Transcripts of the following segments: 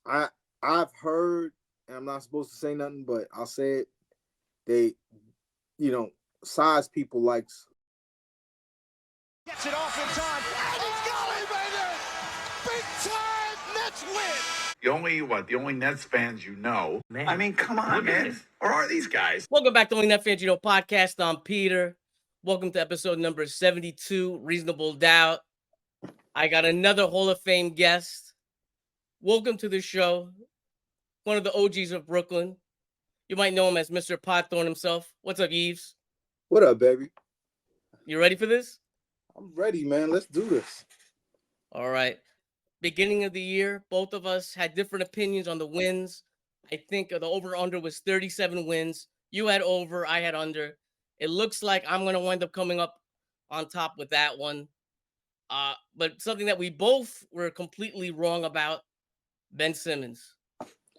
I've heard, and I'm not supposed to say nothing, but I'll say it. They, size people likes. Gets it off in time, and he's got it, baby! Big time Nets win! The only Nets fans you know. Man. I mean, come on, man. Or are these guys? Welcome back to Only Net Fans You Know Podcast. I'm Peter. Welcome to episode number 72, Reasonable Doubt. I got another Hall of Fame guest. Welcome to the show. One of the OGs of Brooklyn. You might know him as Mr. PodThorn himself. What's up, Yves? What up, baby? You ready for this? I'm ready, man. Let's do this. All right. Beginning of the year, both of us had different opinions on the wins. I think the over-under was 37 wins. You had over, I had under. It looks like I'm going to wind up coming up on top with that one. But something that we both were completely wrong about, Ben Simmons.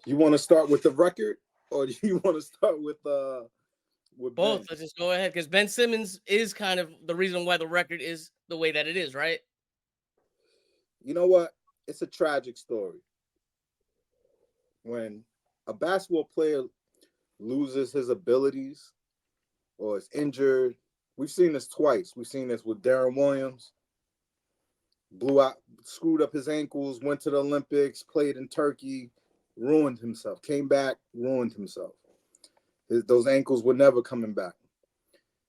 You want to start with the record, or do you want to start with both? Ben? Let's just go ahead, because Ben Simmons is kind of the reason why the record is the way that it is, right? You know what? It's a tragic story. When a basketball player loses his abilities or is injured, we've seen this twice. We've seen this with Darren Williams. Blew out, screwed up his ankles, went to the Olympics, played in Turkey, ruined himself, came back, ruined himself. Those ankles were never coming back.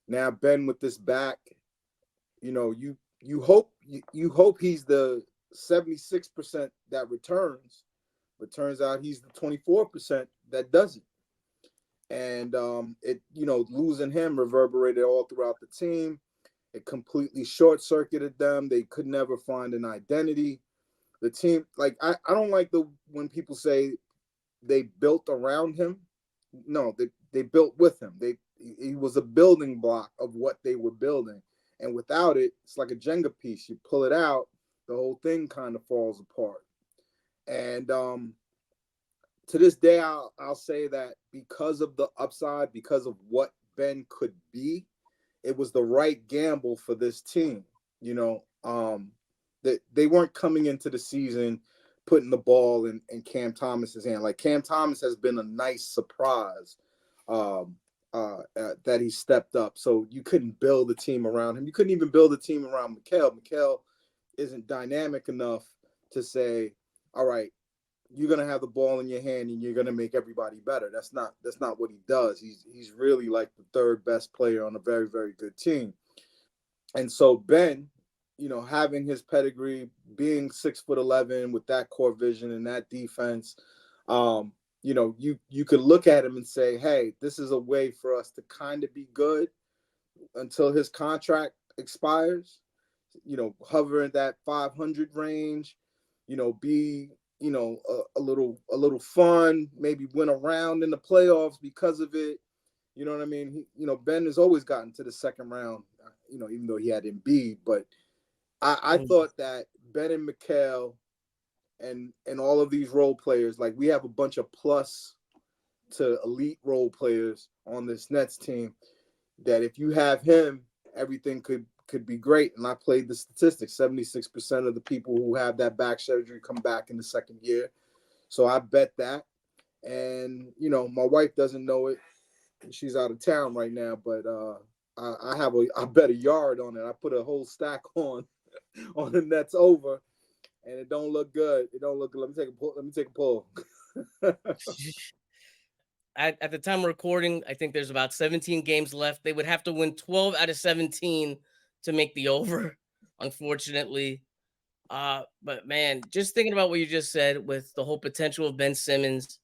Now Ben with this back, you hope he's the 76% that returns, but turns out he's the 24% that doesn't. And losing him reverberated all throughout the team. It completely short-circuited them. They could never find an identity. The team, like, I don't like when people say they built around him. No, they built with him. He was a building block of what they were building. And without it, it's like a Jenga piece. You pull it out, the whole thing kind of falls apart. And to this day, I'll say that because of the upside, because of what Ben could be, it was the right gamble for this team. That they weren't coming into the season putting the ball in Cam Thomas's hand. Like, Cam Thomas has been a nice surprise that he stepped up. So you couldn't build a team around him. You couldn't even build a team around Mikal. Mikal isn't dynamic enough to say, all right, you're gonna have the ball in your hand and you're gonna make everybody better. That's not what he does. He's really like the third best player on a very, very good team. And so Ben, having his pedigree, being 6'11" with that core vision and that defense, you could look at him and say, hey, this is a way for us to kind of be good until his contract expires. Hover in that 500 range. Be a little fun, maybe win a round in the playoffs because of it. You know what I mean? Ben has always gotten to the second round, even though he had Embiid. But I thought that Ben and Mikal and all of these role players, like, we have a bunch of plus to elite role players on this Nets team, that if you have him, everything could be great. And I played the statistics. 76% of the people who have that back surgery come back in the second year. So I bet that. And, my wife doesn't know it. She's out of town right now, but I bet a yard on it. I put a whole stack on the Nets over, and it don't look good. It don't look good. Let me take a pull. At the time of recording, I think there's about 17 games left. They would have to win 12 out of 17 to make the over, unfortunately. But man, just thinking about what you just said with the whole potential of Ben Simmons,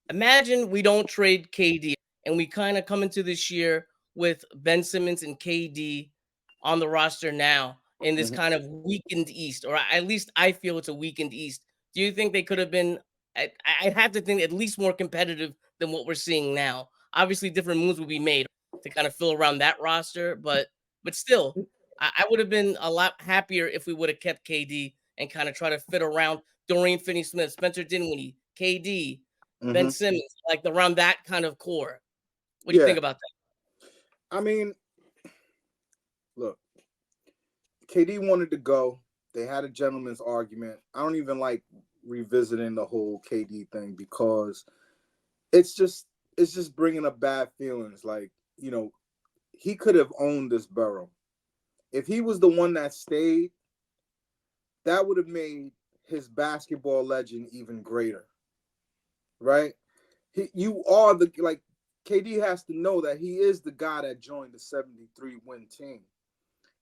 imagine we don't trade KD and we kind of come into this year with Ben Simmons and KD on the roster now in this kind of weakened East, or at least I feel it's a weakened East. Do you think they could have been, I'd have to think, at least more competitive than what we're seeing now? Obviously, different moves will be made to kind of fill around that roster, but still, I would have been a lot happier if we would have kept KD and kind of try to fit around Dorian Finney-Smith, Spencer Dinwiddie, KD, Ben Simmons, like around that kind of core. What do you think about that? I mean, look, KD wanted to go. They had a gentleman's argument. I don't even like revisiting the whole KD thing because it's just bringing up bad feelings. Like, you know, he could have owned this borough. If he was the one that stayed, that would have made his basketball legend even greater, right? You are the, like, KD has to know that he is the guy that joined the 73 win team.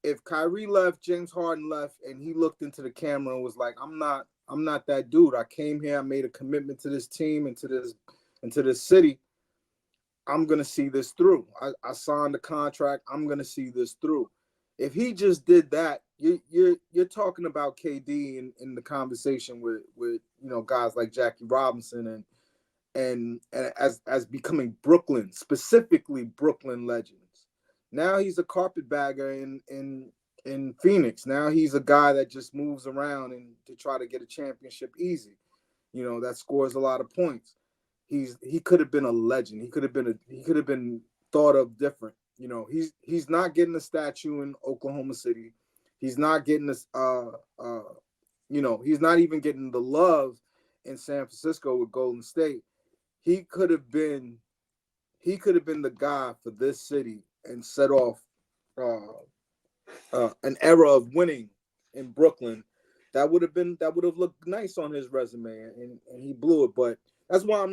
If Kyrie left, James Harden left, and he looked into the camera and was like, I'm not that dude. I came here, I made a commitment to this team and to this city. I'm gonna see this through. I signed the contract. I'm gonna see this through. If he just did that, you're talking about KD in the conversation with you know, guys like Jackie Robinson and as becoming Brooklyn, specifically Brooklyn legends. Now he's a carpetbagger in Phoenix. Now he's a guy that just moves around and to try to get a championship easy. You know, that scores a lot of points. He could have been a legend. He could have been thought of different. You know, he's not getting a statue in Oklahoma City. He's not getting this you know, he's not even getting the love in San Francisco with Golden State. He could have been the guy for this city and set off an era of winning in Brooklyn. That would have looked nice on his resume, and he blew it. But that's why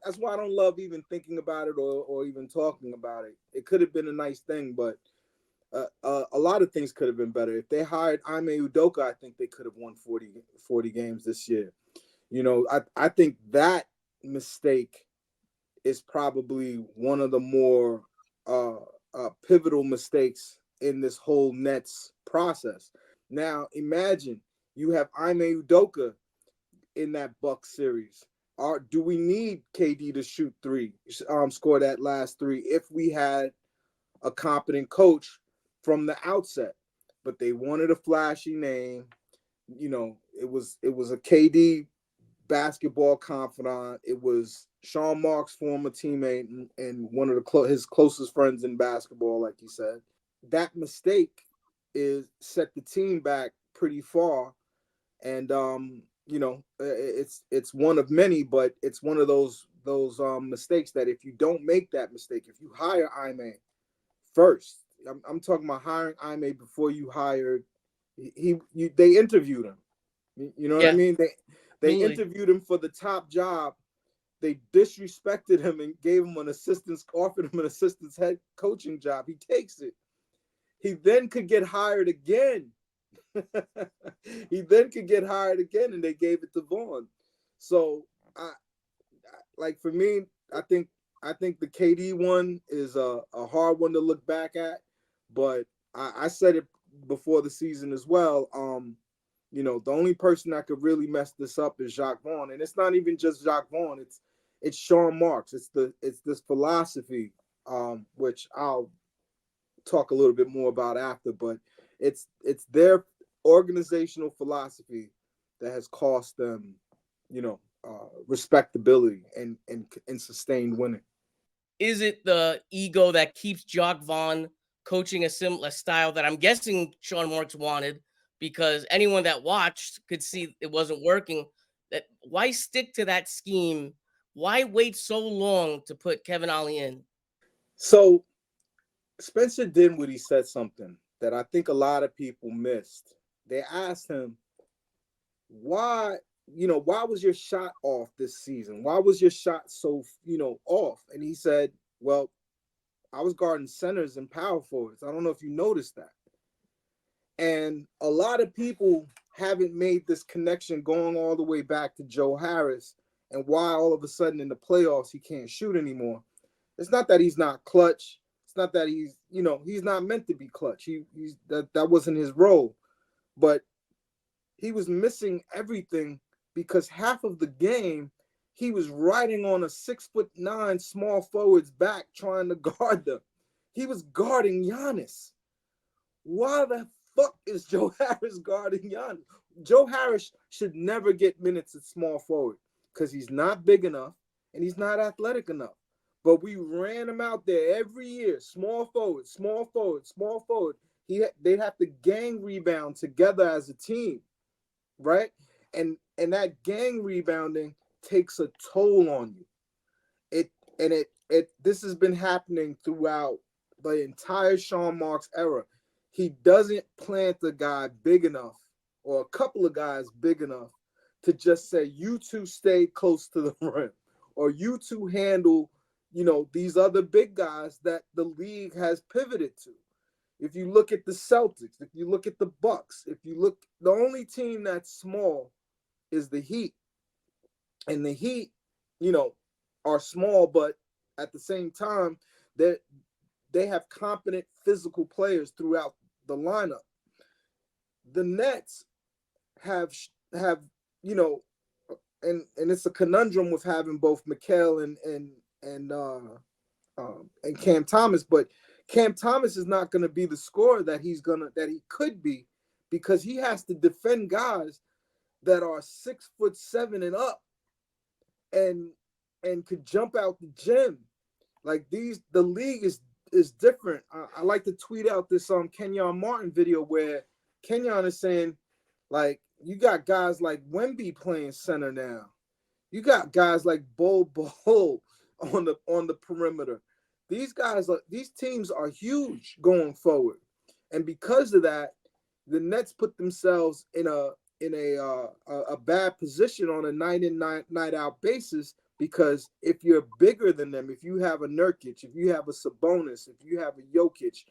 that's why I don't love even thinking about it or even talking about it. It could have been a nice thing, but a lot of things could have been better. If they hired Ime Udoka, I think they could have won 40 games this year. You know, I think that mistake is probably one of the more pivotal mistakes in this whole Nets process. Now, imagine you have Ime Udoka in that Bucks series. Do we need KD to shoot three, score that last three if we had a competent coach from the outset? But they wanted a flashy name. You know, it was a KD basketball confidant. It was Sean Marks' former teammate and one of his closest friends in basketball, like he said. That mistake is set the team back pretty far, and you know, it's one of many, but it's one of those mistakes that if you don't make that mistake, if you hire Ime first, I'm talking about hiring Ime before you hired. They interviewed him. You know what I mean? They interviewed him for the top job. They disrespected him and offered him an assistant's head coaching job. He takes it. He then could get hired again. And they gave it to Vaughn. So, for me, I think the KD one is a hard one to look back at. But I said it before the season as well. You know, the only person that could really mess this up is Jacques Vaughn, and it's not even just Jacques Vaughn. It's Sean Marks. It's this philosophy, which I'll talk a little bit more about after. But it's their organizational philosophy that has cost them, you know, respectability and sustained winning. Is it the ego that keeps Jacques Vaughn coaching a similar style that I'm guessing Sean Marks wanted? Because anyone that watched could see it wasn't working. That why stick to that scheme? Why wait so long to put Kevin Ollie in? So Spencer Dinwiddie said something that I think a lot of people missed. They asked him, why was your shot off this season? Why was your shot so, off? And he said, well, I was guarding centers and power forwards. I don't know if you noticed that. And a lot of people haven't made this connection going all the way back to Joe Harris and why all of a sudden in the playoffs he can't shoot anymore. It's not that he's not clutch. It's not that he's not meant to be clutch. That wasn't his role. But he was missing everything because half of the game he was riding on a 6'9" small forward's back trying to guard them. He was guarding Giannis. Why the fuck is Joe Harris guarding Giannis? Joe Harris should never get minutes at small forward because he's not big enough and he's not athletic enough. But we ran him out there every year, small forward, small forward, small forward. They'd have to gang rebound together as a team, right? And and that gang rebounding takes a toll on you. This has been happening throughout the entire Sean Marks era. He doesn't plant the guy big enough, or a couple of guys big enough, to just say, you two stay close to the rim, or you two handle, these other big guys that the league has pivoted to. If you look at the Celtics, if you look at the Bucks, the only team that's small is the Heat. And the Heat, are small, but at the same time, they have competent physical players throughout the lineup. The Nets have and it's a conundrum with having both Mikal and Cam Thomas, but Cam Thomas is not going to be the scorer that he could be, because he has to defend guys that are 6'7" and up, and could jump out the gym. Like the league is different. I like to tweet out this Kenyon Martin video where Kenyon is saying, like, you got guys like Wemby playing center now. You got guys like Bol on the perimeter. These teams are huge going forward, and because of that, the Nets put themselves in a bad position on a night in night out basis. Because if you're bigger than them, if you have a Nurkic, if you have a Sabonis, if you have a Jokic,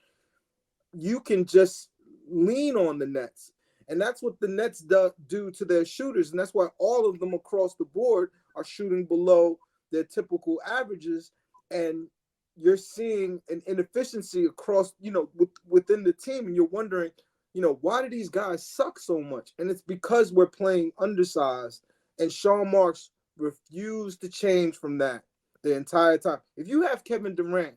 you can just lean on the Nets. And that's what the Nets do to their shooters. And that's why all of them across the board are shooting below their typical averages. And you're seeing an inefficiency across, within the team. And you're wondering, why do these guys suck so much? And it's because we're playing undersized. And Sean Marks refused to change from that the entire time. If you have Kevin Durant,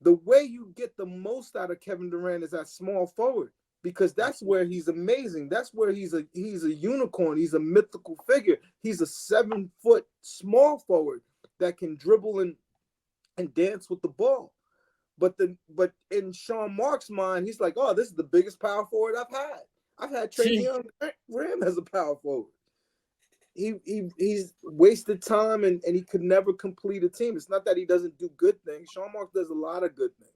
the way you get the most out of Kevin Durant is at small forward, because that's where he's amazing. That's where he's a unicorn. He's a mythical figure. He's a 7-foot small forward that can dribble and dance with the ball. But in Sean Mark's mind, he's like, oh, this is the biggest power forward I've had. I've had Trae Graham as a power forward. He's wasted time and he could never complete a team. It's not that he doesn't do good things. Sean Marks does a lot of good things,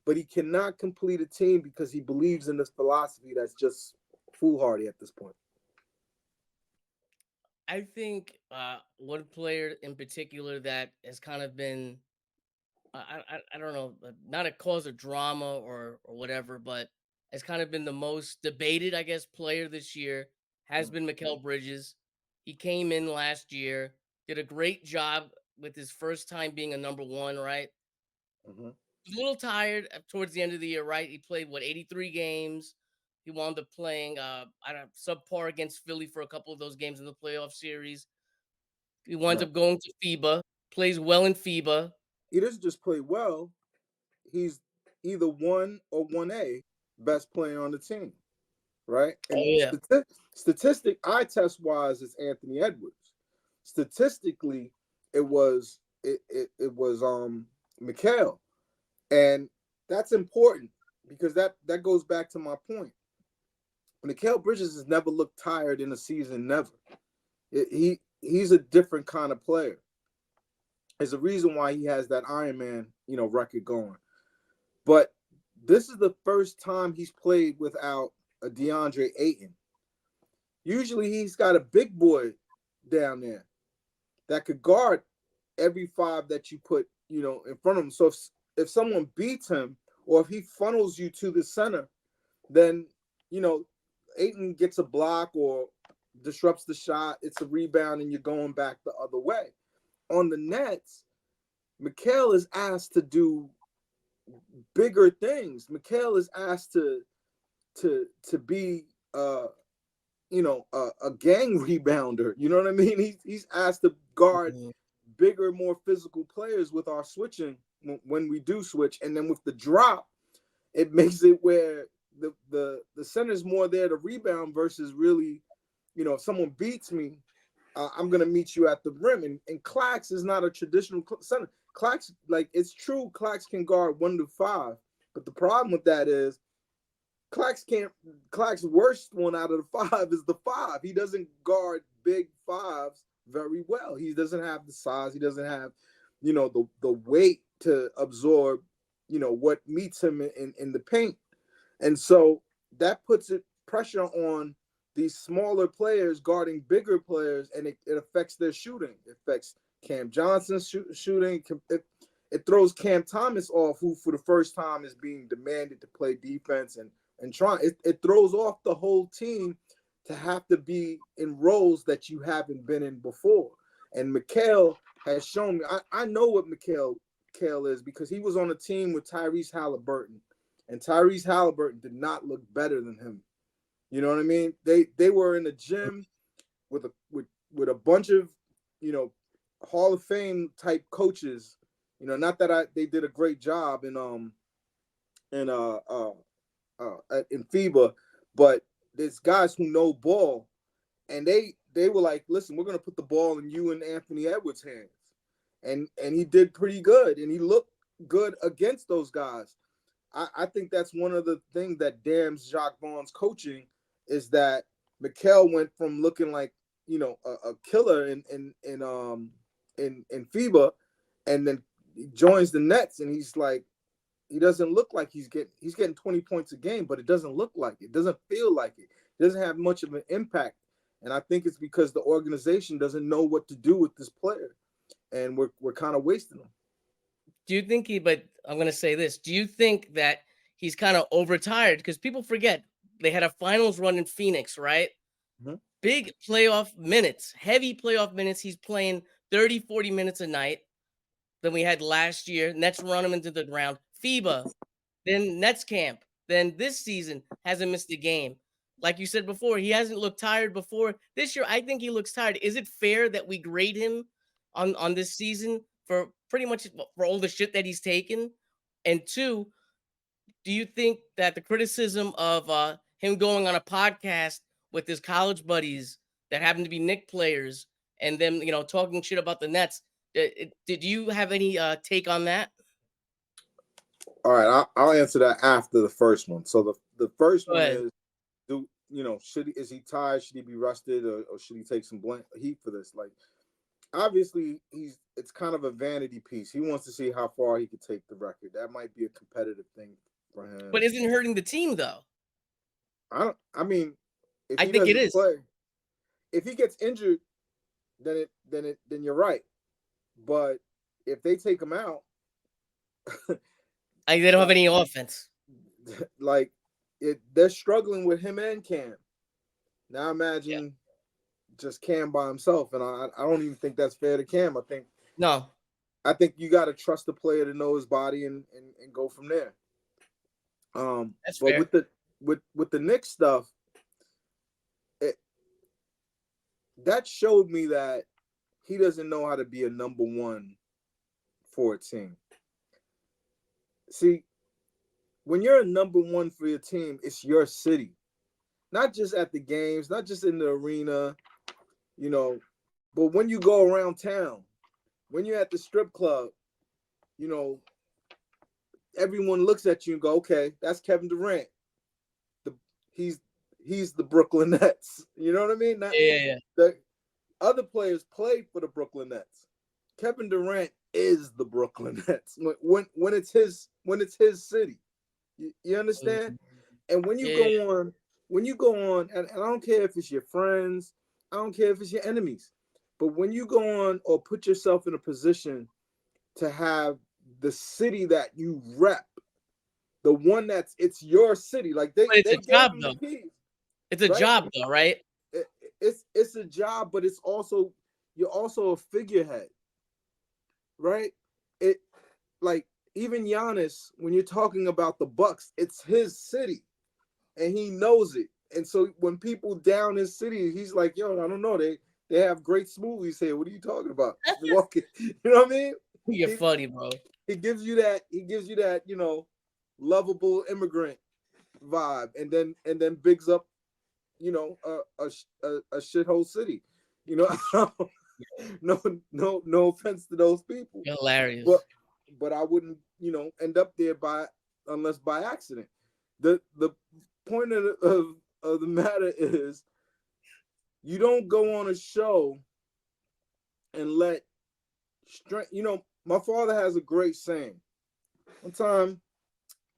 but he cannot complete a team because he believes in this philosophy that's just foolhardy at this point. I think one player in particular that has kind of been, I don't know, not a cause of drama or whatever, but has kind of been the most debated, I guess, player this year has been Mikal Bridges. He came in last year, did a great job with his first time being a number one, right? Mm-hmm. He was a little tired towards the end of the year, right? He played, 83 games. He wound up playing subpar against Philly for a couple of those games in the playoff series. He winds up going to FIBA, plays well in FIBA. He doesn't just play well. He's either 1 or 1A best player on the team, right? And statistic eye test wise, it's Anthony Edwards. Statistically, it was Mikal, and that's important because that goes back to my point. Mikal Bridges has never looked tired in a season, never. He's a different kind of player. There's a reason why he has that Iron Man, record going. But this is the first time he's played without a DeAndre Ayton. Usually he's got a big boy down there that could guard every five that you put, in front of him. So if someone beats him or if he funnels you to the center, then, Ayton gets a block or disrupts the shot. It's a rebound and you're going back the other way. On the Nets, Mikal is asked to do bigger things. Mikal is asked to be a gang rebounder. You know what I mean? He's asked to guard bigger, more physical players with our switching when we do switch, and then with the drop, it makes it where the center's more there to rebound versus really, if someone beats me, I'm gonna meet you at the rim. And Clax is not a traditional center. Clax, it's true, Clax can guard 1 to 5, but the problem with that is Clax's worst one out of the 5 is the 5. He doesn't guard big 5s very well. He doesn't have the size. He doesn't have, the weight to absorb, what meets him in the paint. And so that puts pressure on these smaller players guarding bigger players, and it affects their shooting. It affects Cam Johnson's shooting. It throws Cam Thomas off, who for the first time is being demanded to play defense and try. It throws off the whole team to have to be in roles that you haven't been in before. And Mikal has shown me. I know what Mikal is, because he was on a team with Tyrese Halliburton, and Tyrese Halliburton did not look better than him. You know what I mean? They were in the gym with a bunch of, Hall of Fame type coaches. Not that they did a great job in FIBA, but there's guys who know ball, and they were like, listen, we're gonna put the ball in you and Anthony Edwards' hands, and he did pretty good, and he looked good against those guys. I think that's one of the things that damns Jacques Vaughn's coaching, is that Mikal went from looking like, a killer in FIBA, and then he joins the Nets, and he's like, he doesn't look like he's getting 20 points a game, but it doesn't look like it. It doesn't feel like it. It doesn't have much of an impact. And I think it's because the organization doesn't know what to do with this player, and we're kind of wasting him. Do you think but I'm going to say this, do you think that he's kind of overtired? Because people forget they had a finals run in Phoenix, right? Mm-hmm. Big playoff minutes, heavy playoff minutes. He's playing 30, 40 minutes a night than we had last year. Nets run him into the ground. FIBA, then Nets camp, then this season hasn't missed a game. Like you said before, he hasn't looked tired before. This year, I think he looks tired. Is it fair that we grade him on this season for pretty much for all the shit that he's taken? And 2, do you think that the criticism of him going on a podcast with his college buddies that happen to be Knicks players and them, talking shit about the Nets, did you have any take on that? All right, I'll answer that after the first one. So the first one is, is he tired? Should he be rested, or should he take some heat for this? Like, obviously, it's kind of a vanity piece. He wants to see how far he could take the record. That might be a competitive thing for him. But isn't it hurting the team though? I think it is. If he gets injured, then you're right. But if they take him out, they don't have any offense. Like, they're struggling with him and Cam. Now imagine just Cam by himself, and I don't even think that's fair to Cam. I think you got to trust the player to know his body and go from there. That's but fair. with the Knicks stuff, that showed me that he doesn't know how to be a number one for a team. See, when you're a number one for your team, it's your city. Not just at the games, not just in the arena, but when you go around town, when you're at the strip club, everyone looks at you and go, okay, that's Kevin Durant. He's the Brooklyn Nets. You know what I mean? Yeah. The other players play for the Brooklyn Nets. Kevin Durant is the Brooklyn Nets when it's his city. You understand? And when you go on, and I don't care if it's your friends, I don't care if it's your enemies, but when you go on or put yourself in a position to have the city that you rep, the one it's your city, like it's a job though. It's a job though, right? It's a job, but you're also a figurehead, right? It, like, even Giannis, when you're talking about the Bucks, it's his city, and he knows it. And so when people down his city, he's like, yo, I don't know, they have great smoothies here. What are you talking about? Walking, you know what I mean? You're funny, bro. He gives you that, lovable immigrant vibe, and then bigs up, a shithole city. No offense to those people. You're hilarious. But I wouldn't, end up there unless by accident. The point of the matter is, you don't go on a show and let strength. My father has a great saying. One time,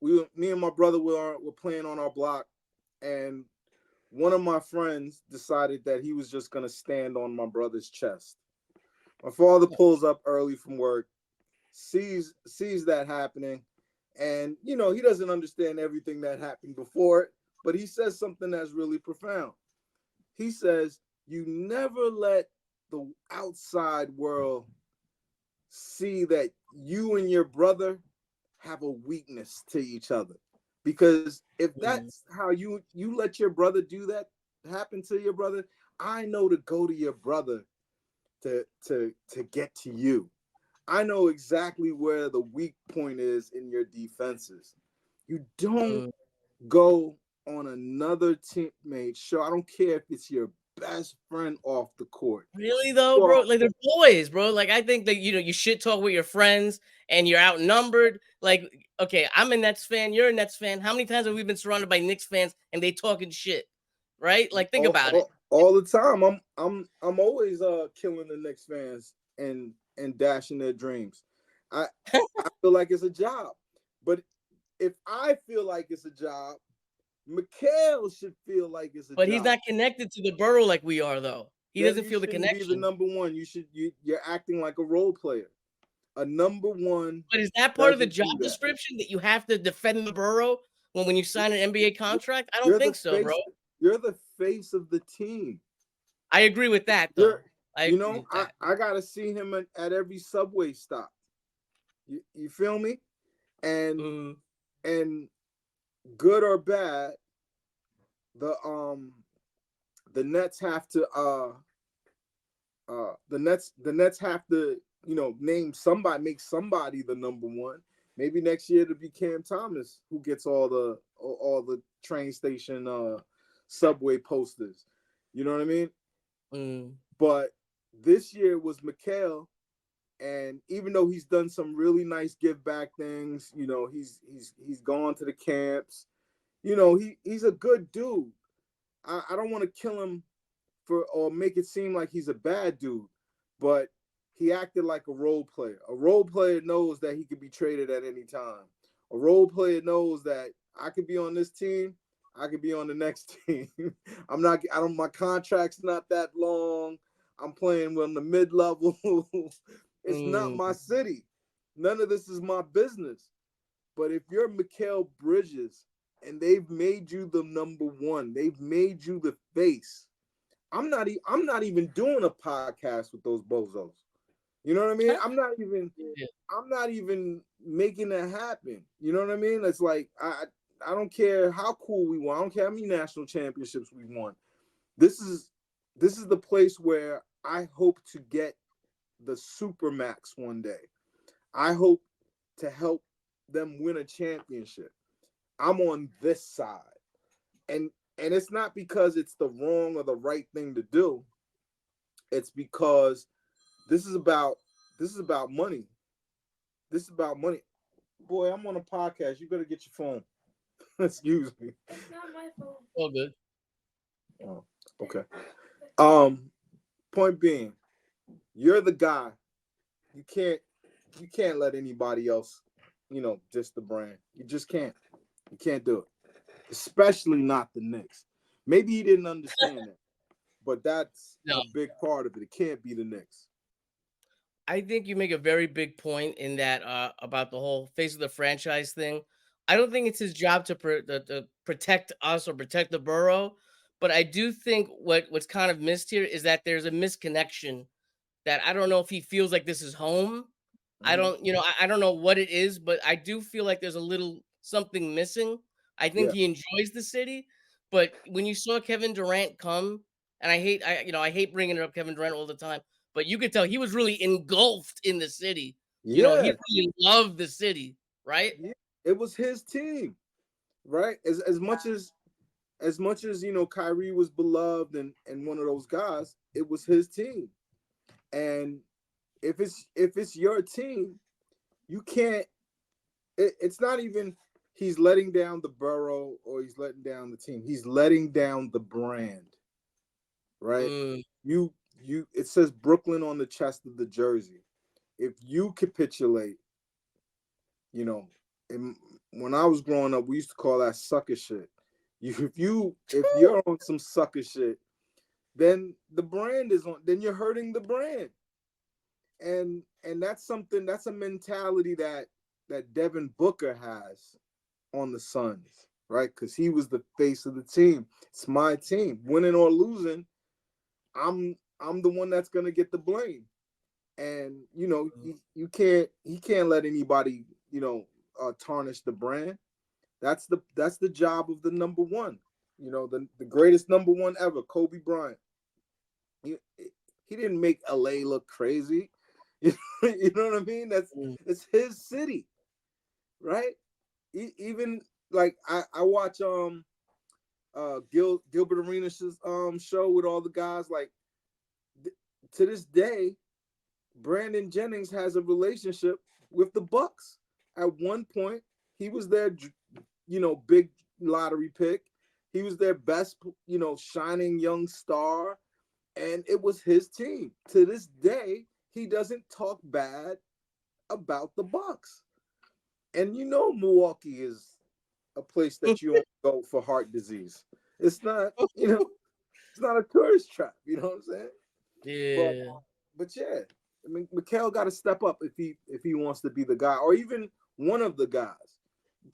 me and my brother were playing on our block, and one of my friends decided that he was just gonna stand on my brother's chest. My father pulls up early from work, sees that happening, and he doesn't understand everything that happened before it, but he says something that's really profound. He says, "You never let the outside world see that you and your brother have a weakness to each other, because if that's how you let your brother do that happen to your brother, I know to go to your brother to get to you. I know exactly where the weak point is in your defenses. You don't go on another teammate show. I don't care if it's your best friend off the court. Really though, bro? Well, Like they're boys, bro. Like I think that you shit talk with your friends and you're outnumbered. Like, okay, I'm a Nets fan, you're a Nets fan. How many times have we been surrounded by Knicks fans and they talking shit? Right? Like think about it. all the time. I'm always killing the Knicks fans and dashing their dreams. I feel like it's a job. But if I feel like it's a job, Mikal should feel like it's a But he's job. not connected to the borough like we are though. He Then doesn't you feel the shouldn't be the connection. number one. You're acting like a role player. A number one But is that part of the doesn't job do that. description that you have to defend the borough when you sign an NBA contract? I don't You're think the so, face. bro. You're the face of the team. I agree with that though. You're, I agree with that. I gotta see him at every subway stop. You feel me? And and good or bad, the Nets have to the Nets have to name somebody, make somebody the number one. Maybe next year it'll be Cam Thomas who gets all the train station subway posters. You know what I mean? But this year was Mikal, and even though he's done some really nice give back things, he's gone to the camps. He's a good dude. I don't want to kill him or make it seem like he's a bad dude, but he acted like a role player. A role player knows that he could be traded at any time. A role player knows that I could be on this team, I could be on the next team. My contract's not that long. I'm playing on the mid-level. It's not my city. None of this is my business. But if you're Mikal Bridges and they've made you the number one, they've made you the face. I'm not even doing a podcast with those bozos. You know what I mean? I'm not even making that happen. You know what I mean? It's like I don't care how cool we won. I don't care how many national championships we won. This is the place where I hope to get the Supermax one day. I hope to help them win a championship. I'm on this side. And it's not because it's the wrong or the right thing to do. It's because this is about money. This is about money. Boy, I'm on a podcast. You better get your phone. Excuse me. It's not my phone. All good. Oh, okay. Point being, you're the guy. You can't let anybody else, diss the brand. You just can't. You can't do it. Especially not the Knicks. Maybe he didn't understand that, but that's a big part of it. It can't be the Knicks. I think you make a very big point in that about the whole face of the franchise thing. I don't think it's his job to protect us or protect the borough, but I do think what's kind of missed here is that there's a misconnection that I don't know if he feels like this is home. I don't, I don't know what it is, but I do feel like there's a little something missing. I think he enjoys the city, but when you saw Kevin Durant come, and I hate bringing it up Kevin Durant all the time, but you could tell he was really engulfed in the city. He really loved the city, right? Yeah. It was his team, right? As much as Kyrie was beloved and one of those guys, it was his team. And if it's your team, you can't. It's not even. he's letting down the borough or he's letting down the team. He's letting down the brand, right? Mm. It says Brooklyn on the chest of the jersey. If you capitulate, you know, when I was growing up, we used to call that sucker shit. If you're on some sucker shit, then the brand is on. Then you're hurting the brand, and that's a mentality that Devin Booker has on the Suns, right? Because he was the face of the team. It's my team, winning or losing. I'm the one that's gonna get the blame, and he can't let anybody tarnish the brand. That's the job of the number one. The greatest number one ever, Kobe Bryant. He didn't make LA look crazy. You know what I mean? It's his city, right? Even like I watch Gilbert Arenas' show with all the guys. Like to this day, Brandon Jennings has a relationship with the Bucks. At one point, he was their big lottery pick. He was their best shining young star, and it was his team. To this day, he doesn't talk bad about the Bucks. And Milwaukee is a place that you only go for heart disease. It's not, it's not a tourist trap. You know what I'm saying? Yeah. But yeah, I mean, Mikal got to step up if he wants to be the guy, or even one of the guys.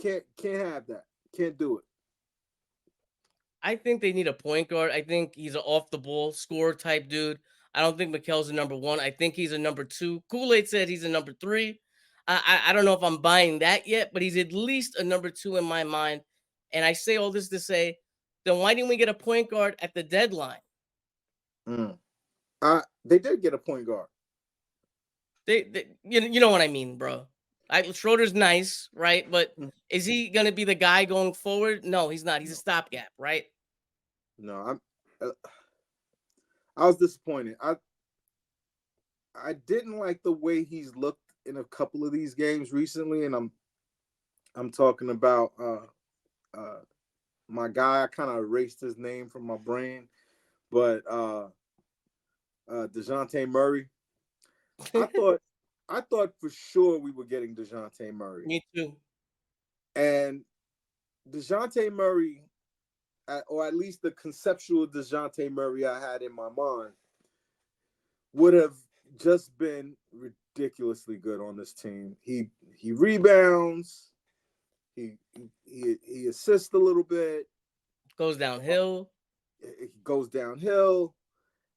Can't have that. Can't do it. I think they need a point guard. I think he's an off the ball scorer type dude. I don't think Mikel's a number one. I think he's a number two. Kool-Aid said he's a number three. I don't know if I'm buying that yet, but he's at least a number two in my mind. And I say all this to say, then why didn't we get a point guard at the deadline? They did get a point guard. You know what I mean, bro. Schroeder's nice, right? But is he going to be the guy going forward? No, he's not. He's a stopgap, right? No, I was disappointed. I didn't like the way he's looked in a couple of these games recently, and I'm talking about my guy. I kind of erased his name from my brain, but DeJounte Murray. I thought for sure we were getting DeJounte Murray. Me too. And DeJounte Murray, or at least the conceptual DeJounte Murray I had in my mind, would have just been ridiculously good on this team. He rebounds, he assists a little bit, goes downhill. He goes downhill.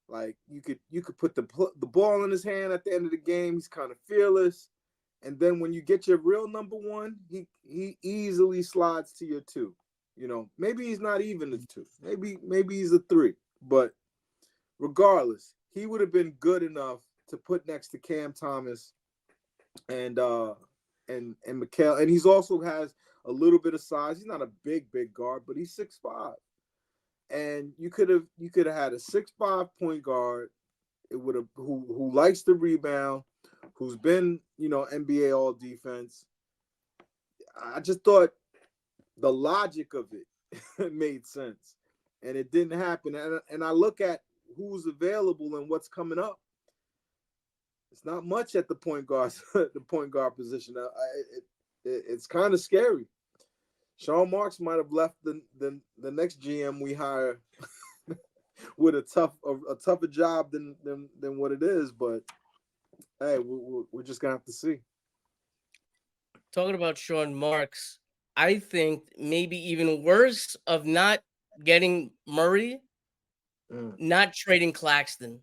Like you could put the ball in his hand at the end of the game. He's kind of fearless. And then when you get your real number one, he easily slides to your two. Maybe he's not even a two. Maybe he's a three. But regardless, he would have been good enough to put next to Cam Thomas and Mikal. And he's also has a little bit of size. He's not a big guard, but he's 6'5". And you could have had a 6'5" point guard. It would have who likes to rebound, who's been NBA all defense. I just thought the logic of it made sense, and it didn't happen. And I look at who's available and what's coming up. It's not much at the point guard position. It's kind of scary. Sean Marks might have left the next GM we hire with a tougher job than what it is. But hey, we're just gonna have to see. Talking about Sean Marks, I think maybe even worse of not getting Murray, not trading Claxton,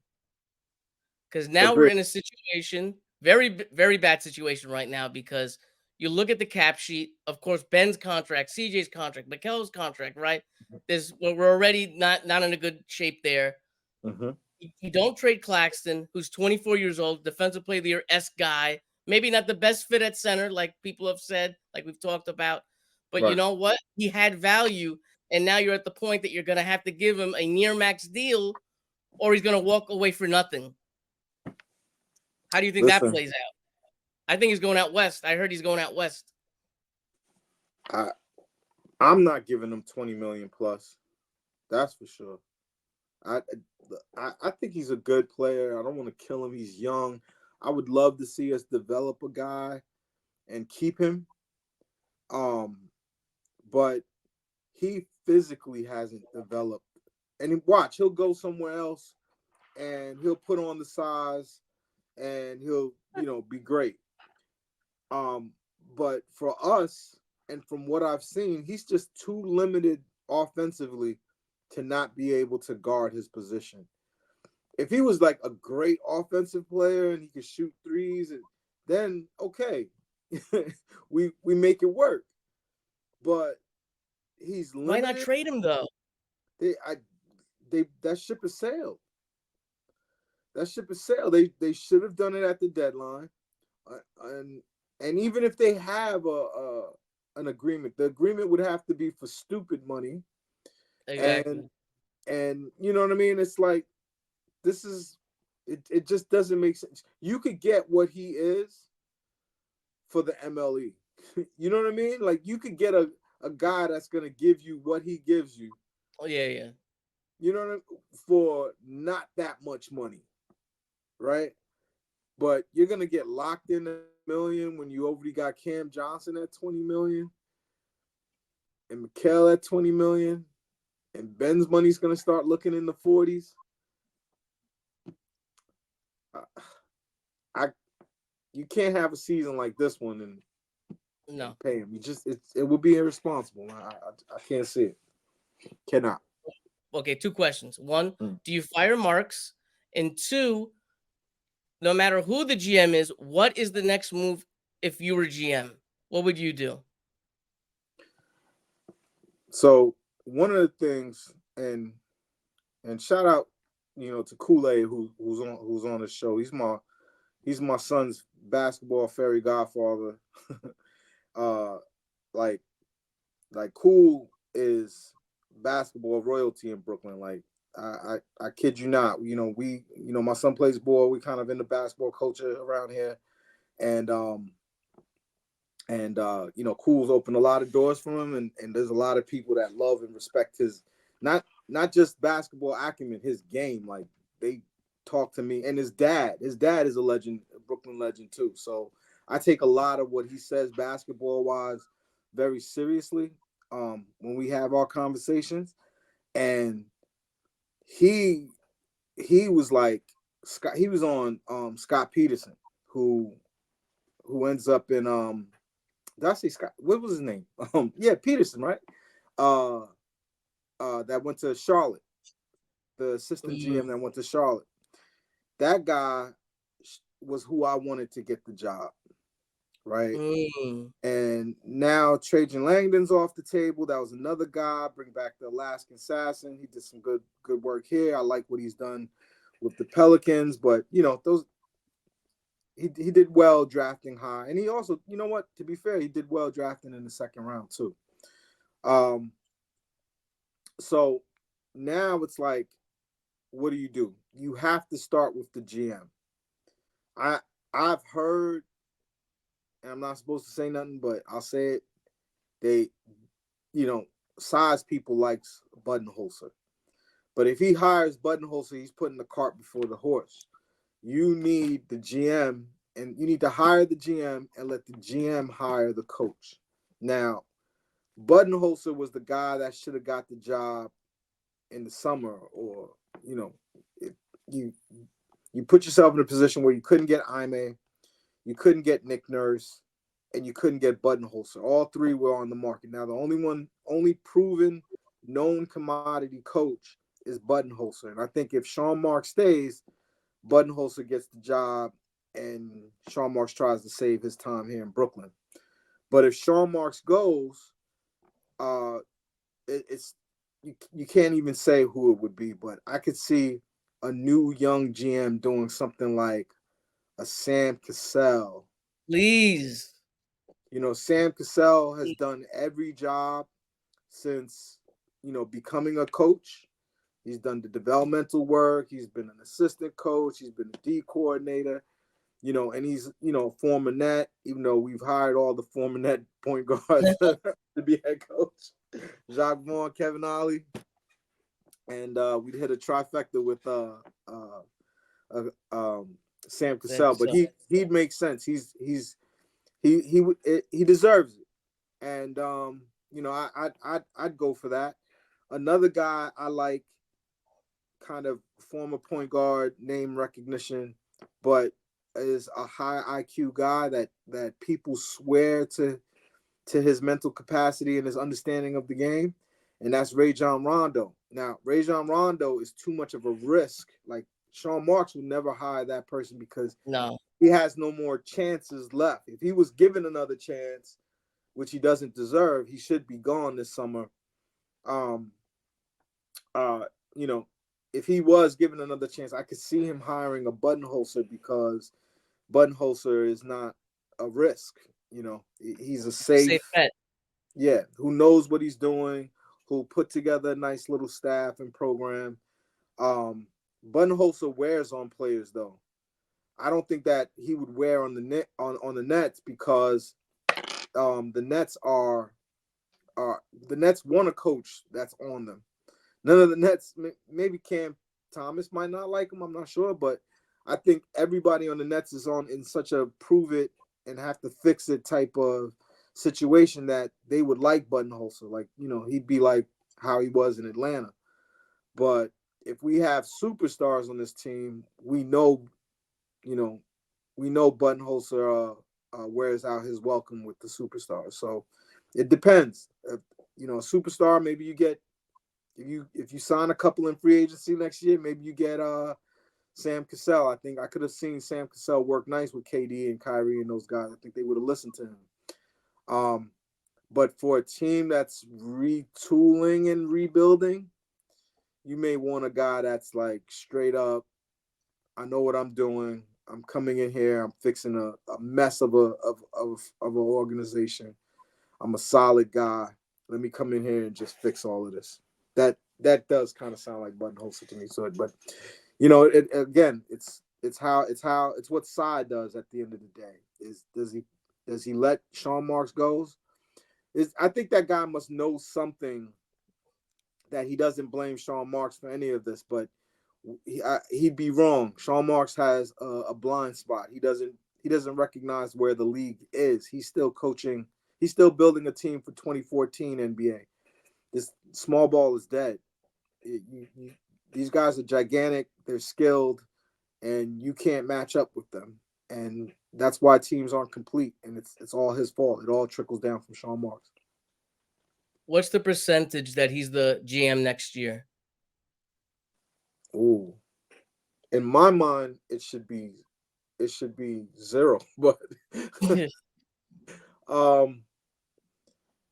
because now we're in a situation, very very bad situation right now, because you look at the cap sheet, of course, Ben's contract, CJ's contract, Mikel's contract, right? We're already not in a good shape there. You don't trade Claxton, who's 24 years old, defensive player of the year guy, maybe not the best fit at center, like people have said, like we've talked about. But You know what? He had value, and now you're at the point that you're going to have to give him a near max deal, or he's going to walk away for nothing. How do you think that plays out? I think he's going out west. I heard he's going out west. I'm not giving him 20 million plus. That's for sure. I think he's a good player. I don't want to kill him. He's young. I would love to see us develop a guy and keep him. But he physically hasn't developed. And watch, he'll go somewhere else and he'll put on the size and he'll, be great. But for us, and from what I've seen, he's just too limited offensively to not be able to guard his position. If he was like a great offensive player and he could shoot threes, then okay, we make it work. But he's limited. Why not trade him though? That ship has sailed. That ship has sailed. They should have done it at the deadline, and even if they have an agreement, the agreement would have to be for stupid money. Exactly. And you know what I mean? It's like it just doesn't make sense. You could get what he is for the MLE. You know what I mean? Like you could get a guy that's gonna give you what he gives you. Oh yeah. You know what I mean? For not that much money, right? But you're gonna get locked in $1 million when you already got Cam Johnson at 20 million and Mikal at 20 million, and Ben's money's gonna start looking in the 40s. You can't have a season like this one and pay him. It would be irresponsible. I can't see it. Cannot. Okay, 2 questions. 1, do you fire Marks? And 2, no matter who the GM is, what is the next move if you were GM? What would you do? So one of the things, and shout out, to Kool-Aid who's on the show. He's my son's basketball fairy godfather. Like Cool is basketball royalty in Brooklyn. Like I kid you not. My son plays ball. We kind of in the basketball culture around here, and Cool's opened a lot of doors for him, and there's a lot of people that love and respect his not just basketball acumen, his game. Like they talk to me, and his dad is a legend, a Brooklyn legend too. So I take a lot of what he says basketball wise very seriously when we have our conversations. And he was like Scott. He was on Scott Peterson, who ends up in did I say Scott? What was his name? Yeah, Peterson, right? That went to Charlotte, the assistant GM that went to Charlotte. That guy was who I wanted to get the job, right? And now Trajan Langdon's off the table. That was another guy. Bring back the Alaskan Assassin. He did some good work here. I like what he's done with the Pelicans, but those he did well drafting high, and he also, to be fair, he did well drafting in the second round too. So now it's like, what do? You have to start with the GM. I've heard, and I'm not supposed to say nothing, but I'll say it. They, size people likes Budenholzer. But if he hires Budenholzer, he's putting the cart before the horse. You need the GM, and you need to hire the GM and let the GM hire the coach. Now, Budenholzer was the guy that should have got the job in the summer, or, you put yourself in a position where you couldn't get Ime, you couldn't get Nick Nurse, and you couldn't get Budenholzer. All three were on the market. Now, the only proven, known commodity coach is Budenholzer. And I think if Sean Marks stays, Budenholzer gets the job, and Sean Marks tries to save his time here in Brooklyn. But if Sean Marks goes, it's you can't even say who it would be. But I could see a new young GM doing something like a Sam Cassell. Please. Sam Cassell has done every job since, becoming a coach. He's done the developmental work. He's been an assistant coach. He's been a D coordinator. and he's, former net, even though we've hired all the former net point guards to be head coach. Jacques Vaughn, Kevin Ollie, and we hit a trifecta with Sam Cassell. But he'd make sense. He deserves it, and I'd go for that. Another guy I like, kind of former point guard, name recognition, but is a high IQ guy that people swear to his mental capacity and his understanding of the game, and that's Rajon Rondo. Now, Rajon Rondo is too much of a risk. Like, Sean Marks would never hire that person because he has no more chances left. If he was given another chance, which he doesn't deserve, he should be gone this summer. If he was given another chance, I could see him hiring a Budenholzer, because Budenholzer is not a risk. He's a safe bet. Yeah, who knows what he's doing, who put together a nice little staff and program. Budenholzer wears on players, though. I don't think that he would wear on the net on the Nets, because the Nets the Nets want a coach that's on them. None of the Nets, maybe Cam Thomas might not like him, I'm not sure, but I think everybody on the Nets is in such a prove it and have to fix it type of situation that they would like Budenholzer. Like, he'd be like how he was in Atlanta. But if we have superstars on this team, we know Budenholzer wears out his welcome with the superstars. So it depends. A superstar, maybe you get, if you sign a couple in free agency next year, maybe you get Sam Cassell. I think I could have seen Sam Cassell work nice with KD and Kyrie and those guys. I think they would have listened to him. But for a team that's retooling and rebuilding, you may want a guy that's like straight up, I know what I'm doing. I'm coming in here. I'm fixing a mess of an organization. I'm a solid guy. Let me come in here and just fix all of this. That does kind of sound like Budenholzer to me. So, but it's what Sy does at the end of the day. Does he let Sean Marks go? I think that guy must know something, that he doesn't blame Sean Marks for any of this, but he'd be wrong. Sean Marks has a blind spot. He doesn't recognize where the league is. He's still coaching. He's still building a team for 2014 NBA. This small ball is dead. These guys are gigantic. They're skilled, and you can't match up with them. And that's why teams aren't complete. And it's all his fault. It all trickles down from Sean Marks. What's the percentage that he's the GM next year? Ooh, in my mind, it should be zero. But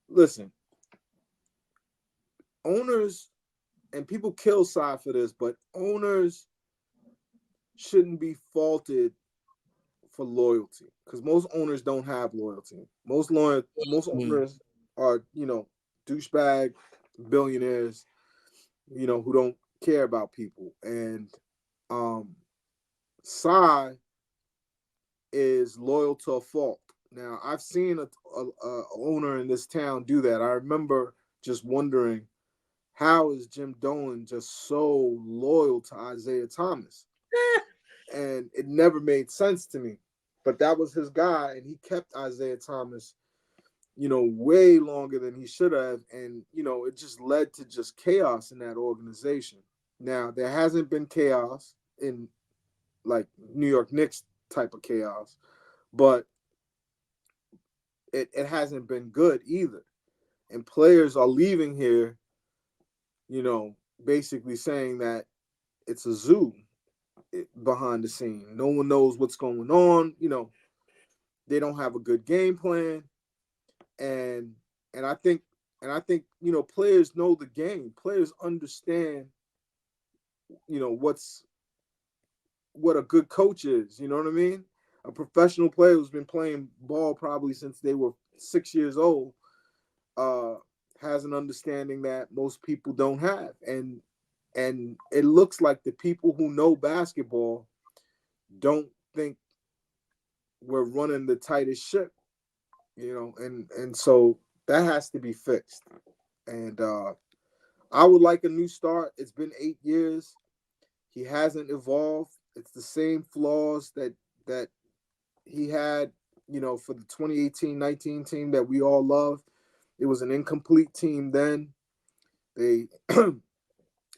listen, owners, and people kill Sy for this, but owners shouldn't be faulted for loyalty, because most owners don't have loyalty. Most owners are, douchebag billionaires, who don't care about people. And Sy is loyal to a fault. Now, I've seen a owner in this town do that. I remember just wondering, how is Jim Dolan just so loyal to Isaiah Thomas? And it never made sense to me. But that was his guy, and he kept Isaiah Thomas, way longer than he should have. And, it just led to just chaos in that organization. Now, there hasn't been chaos in, like, New York Knicks type of chaos, but it hasn't been good either. And players are leaving here, basically saying that it's a zoo behind the scene. No one knows what's going on. They don't have a good game plan. And I think players know the game. Players understand, what a good coach is. You know what I mean? A professional player who's been playing ball probably since they were 6 years old has an understanding that most people don't have. And it looks like the people who know basketball don't think we're running the tightest ship, and so that has to be fixed. And I would like a new start. It's been 8 years. He hasn't evolved. It's the same flaws that he had, for the 2018-19 team that we all love. It was an incomplete team then. They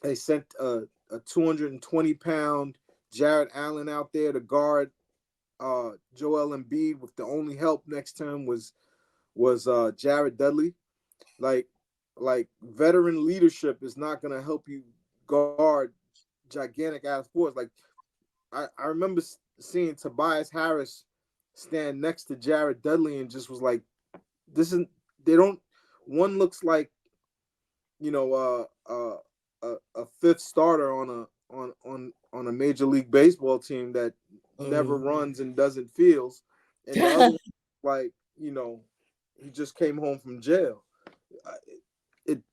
they sent a 220-pound Jared Allen out there to guard Joel Embiid, with the only help next to him was Jared Dudley. Like veteran leadership is not going to help you guard gigantic ass forwards. Like I remember seeing Tobias Harris stand next to Jared Dudley and just was like, this is they don't. One looks like, a fifth starter on a Major League Baseball team that never runs and doesn't feels, and the other one, like, he just came home from jail. It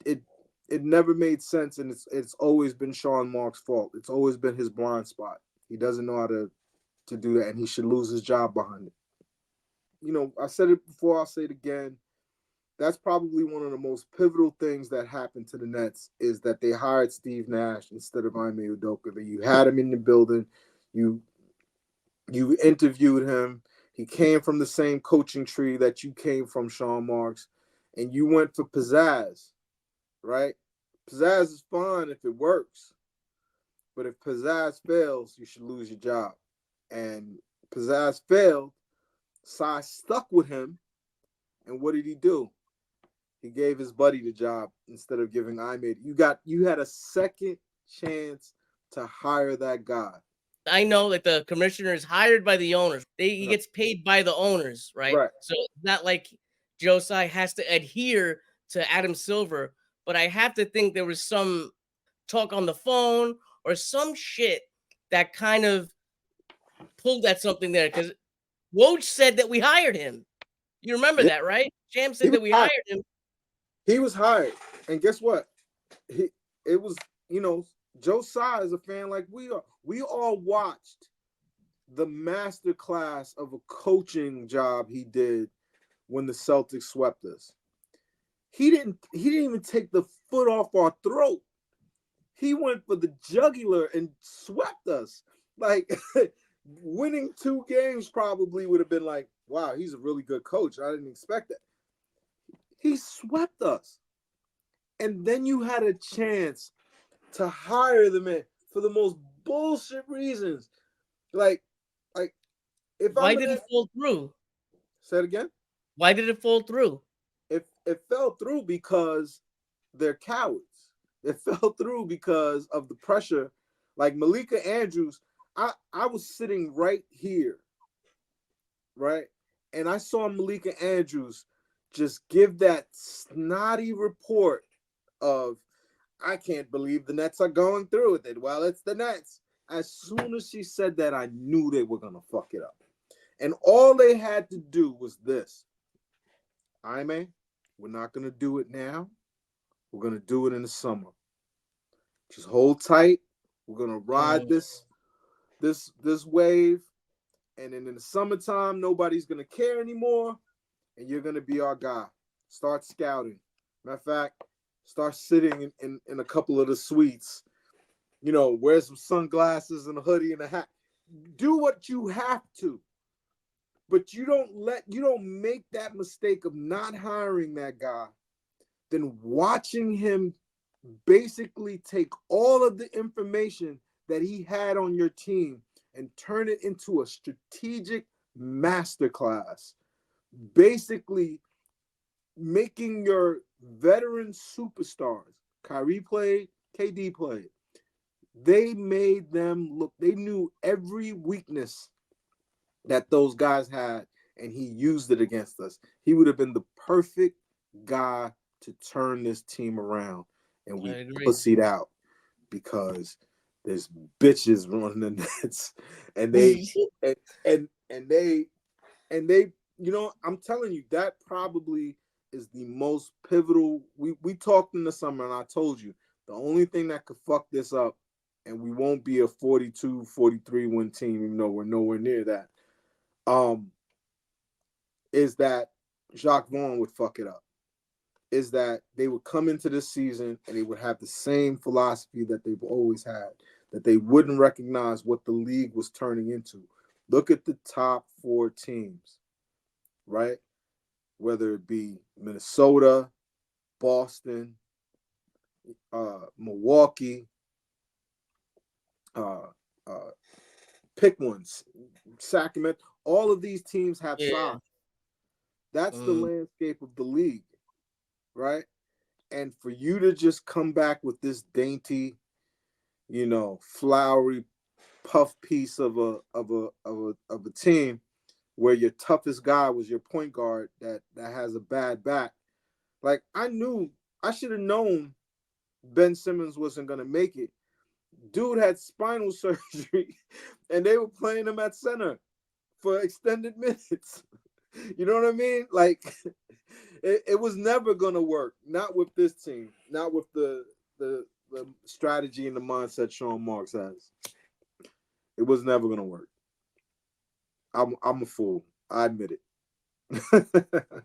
never made sense, and it's always been Sean Mark's fault. It's always been his blind spot. He doesn't know how to do that, and he should lose his job behind it. I said it before, I'll say it again. That's probably one of the most pivotal things that happened to the Nets, is that they hired Steve Nash instead of Ime Udoka. That you had him in the building, you interviewed him. He came from the same coaching tree that you came from, Sean Marks, and you went for pizzazz, right? Pizzazz is fine if it works, but if pizzazz fails, you should lose your job. And pizzazz failed. Sai stuck with him, and what did he do? He gave his buddy the job instead of giving Ime. You had a second chance to hire that guy. I know that the commissioner is hired by the owners. He gets paid by the owners, right? So it's not like Joe Tsai has to adhere to Adam Silver, but I have to think there was some talk on the phone or some shit that kind of pulled at something there, because Woj said that we hired him. You remember that, right? Sham said that we hired him. He was hired, and guess what? It was, Joe Tsai is a fan like we are. We all watched the master class of a coaching job he did when the Celtics swept us. He didn't even take the foot off our throat. He went for the jugular and swept us. Like, winning 2 games probably would have been like, wow, he's a really good coach. I didn't expect that. He swept us. And then you had a chance to hire the man for the most bullshit reasons. Like if why did it fall through? Say it again. Why did it fall through? It fell through because they're cowards. It fell through because of the pressure. Like Malika Andrews, I was sitting right here, right? And I saw Malika Andrews just give that snotty report of, I can't believe the Nets are going through with it. Well, it's the Nets. As soon as she said that, I knew they were going to fuck it up. And all they had to do was this. Ime, we're not going to do it now. We're going to do it in the summer. Just hold tight. We're going to ride this wave. And then in the summertime, nobody's going to care anymore. And you're going to be our guy. Start scouting. Matter of fact, start sitting in a couple of the suites. Wear some sunglasses and a hoodie and a hat. Do what you have to. But you don't make that mistake of not hiring that guy, then watching him basically take all of the information that he had on your team and turn it into a strategic masterclass. Basically making your veteran superstars, Kyrie played, KD played, they made them look, they knew every weakness that those guys had, and he used it against us. He would have been the perfect guy to turn this team around, and we pussied out because there's bitches running the Nets, and they and they I'm telling you, that probably is the most pivotal. We talked in the summer, and I told you the only thing that could fuck this up, and we won't be a 42-43 win team, even though we're nowhere near that. is that Jacques Vaughn would fuck it up. Is that they would come into this season and they would have the same philosophy that they've always had, that they wouldn't recognize what the league was turning into. Look at the top 4 teams, right? Whether it be Minnesota, Boston, Milwaukee, pick ones, Sacramento. All of these teams have size. That's the landscape of the league, right? And for you to just come back with this dainty, flowery puff piece of a team where your toughest guy was your point guard that has a bad back. Like, I should have known Ben Simmons wasn't gonna make it. Dude had spinal surgery and they were playing him at center for extended minutes. You know what I mean? Like, it was never gonna work. Not with this team. Not with the strategy and the mindset Sean Marks has. It was never gonna work. I'm a fool. I admit it.